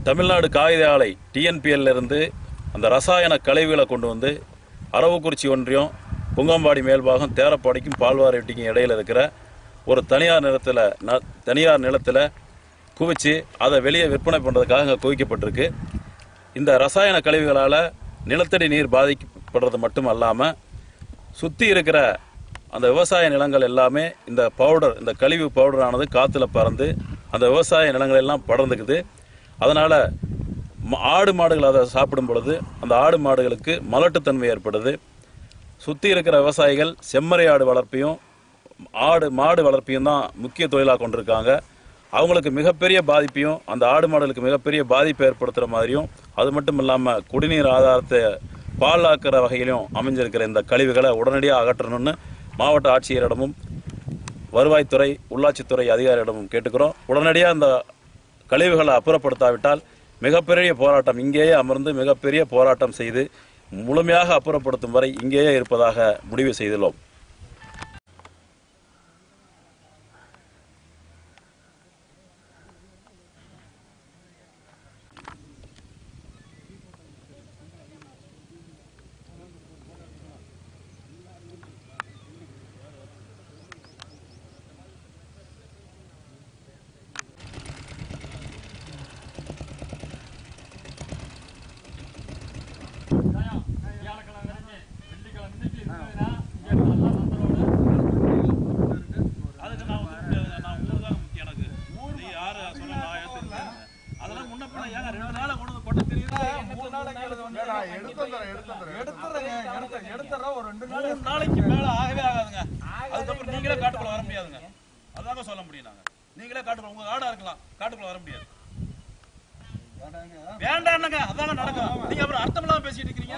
தமிழ்நாடு காகித ஆலை டிஎன்பிஎல்ல இருந்து அந்த ரசாயன கழிவுகளை கொண்டு வந்து அரவக்குறிச்சி ஒன்றியம் புங்கம்பாடி மேல்பாகம் தேரப்பாடிக்கும் பால்வாரெட்டிக்கும் இடையில் இருக்கிற ஒரு தனியார் நிலத்தில் குவிச்சு அதை வெளியே விற்பனை பண்ணுறதுக்காக அங்கே குவிக்கப்பட்டிருக்கு. இந்த ரசாயன கழிவுகளால் நிலத்தடி நீர் பாதிக்கப்படுறது மட்டும் அல்லாமல் சுற்றி இருக்கிற அந்த விவசாய நிலங்கள் எல்லாமே இந்த கழிவு பவுடரானது காற்றுல பறந்து அந்த விவசாய நிலங்கள் எல்லாம் படர்ந்துக்குது. அதனால் ஆடு மாடுகள் அதை சாப்பிடும் பொழுது அந்த ஆடு மாடுகளுக்கு மலட்டுத்தன்மை ஏற்படுது. சுற்றி இருக்கிற விவசாயிகள் செம்மறி ஆடு வளர்ப்பையும் மாடு வளர்ப்பையும் தான் முக்கிய தொழிலாக கொண்டிருக்காங்க. அவங்களுக்கு மிகப்பெரிய பாதிப்பையும் அந்த ஆடு மாடுகளுக்கு மிகப்பெரிய பாதிப்பை ஏற்படுத்துகிற மாதிரியும் அது மட்டும் இல்லாமல் குடிநீர் ஆதாரத்தை பாழாக்கிற வகையிலும் அமைஞ்சிருக்கிற இந்த கழிவுகளை உடனடியாக அகற்றணும்னு மாவட்ட ஆட்சியரிடமும் வருவாய்த்துறை உள்ளாட்சித்துறை அதிகாரியிடமும் கேட்டுக்கிறோம். உடனடியாக இந்த கழிவுகளை அப்புறப்படுத்தாவிட்டால் மிகப்பெரிய போராட்டம் இங்கேயே அமர்ந்து மிகப்பெரிய போராட்டம் செய்து முழுமையாக அப்புறப்படுத்தும் வரை இங்கேயே இருப்பதாக முடிவு செய்துள்ளோம். நாளைக்கு மேல ஆகவே ஆகாதுங்க. அதுக்கப்புறம் நீங்களே காட்டுக்குள்ள வர முடியாதுங்க. அதாங்க சொல்ல முடியும். நாங்க நீங்களே காட்டுக்குள்ள உங்க ஆடா இருக்கலாம், காட்டுக்குள்ள வர முடியாது. வேண்டாம்ங்க, அதாங்க நடக்கும். நீங்க அப்புறம் அர்த்தம் இல்லாம பேசிட்டு இருக்கீங்க.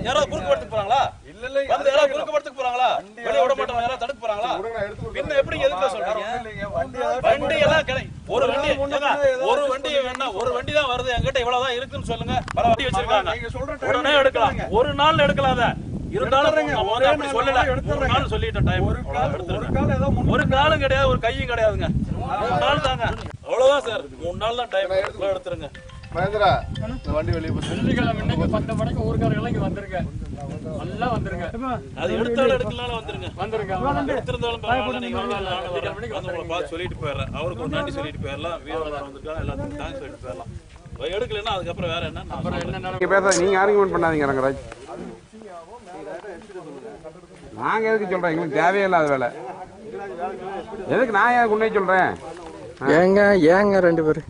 யாராவது குறுக்கு படுத்துக்கு போறாங்களா? இல்ல இல்ல, வந்து யாராவது குறுக்கு படுத்துக்கு போறாங்களா? வெளிய விட மாட்டோம், யாராவது தடுக்க போறாங்களா? பின்ன எப்படி எதுக்கு சொல்றீங்க? வண்டி எல்லாம் கிடை ஒரு வண்டி வேணா ஒரு வண்டி தான் வருது, என்கிட்ட இவ்வளவுதான் இருக்குன்னு சொல்லுங்க. பல வண்டி வச்சிருக்காங்க, உடனே எடுக்கலாம். ஒரு நாள் எடுக்கலாம். அதை இருந்தாலும் அப்படி சொல்லல, ஒரு நாள் சொல்லிட்டேன் டைம். ஒரு நாளும் கிடையாது, ஒரு கையும் கிடையாதுங்க. 3 நாள் தாங்க, அவ்வளவுதான் சார். 3 நாள் தான் டைம், எடுத்துருங்க. மகேந்திரா, இந்த வண்டி வெளியே வெள்ளிக்கிழமை 10 மணிக்கு ஊர்க்காரங்க இங்க வந்துருங்க, நல்லா வந்துருங்க. அது எடுத்தாலும் எடுக்கலாம், வந்துருங்க. எடுத்திருந்தாலும் பரவாயில்ல, நீங்க வந்து பார்த்து சொல்லிட்டு போயிடுறேன். அவருக்கு ஒரு நன்றி சொல்லிட்டு போயிடலாம். வீரர் வந்திருக்காங்க, எல்லாத்துக்கும் தேங்க்ஸ் சொல்லிட்டு போயிடலாம். எடுக்கலன்னா அதுக்கப்புறம் வேற என்ன பேச நீங்க ஆர்குமெண்ட் பண்ணாதீங்க ரங்கராஜ். நாங்க எதுக்கு சொல்றோம்? எங்களுக்கு தேவையில்லாத வேலை எதுக்கு நான் ஏன் உன்னை சொல்றேன்? ஏங்க 2 பேரு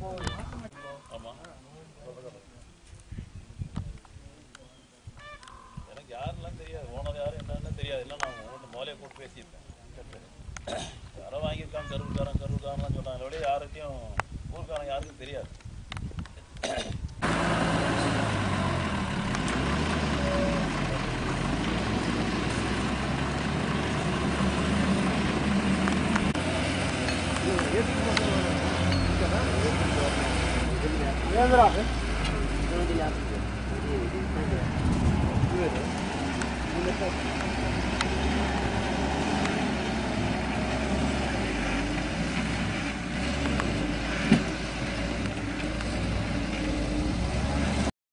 எனக்கு யாரெல்லாம் தெரியாது, ஓனர் யாரு என்னன்னு தெரியாது. இல்லை நான் முதலே கூட்டு பேசியிருக்கேன். யாரோ வாங்கியிருக்காங்க, கருவுக்காரன்லாம் சொன்னாங்க. அப்படியே யாருக்கையும் ஊருக்காரங்க யாருக்கும் தெரியாது. Yes,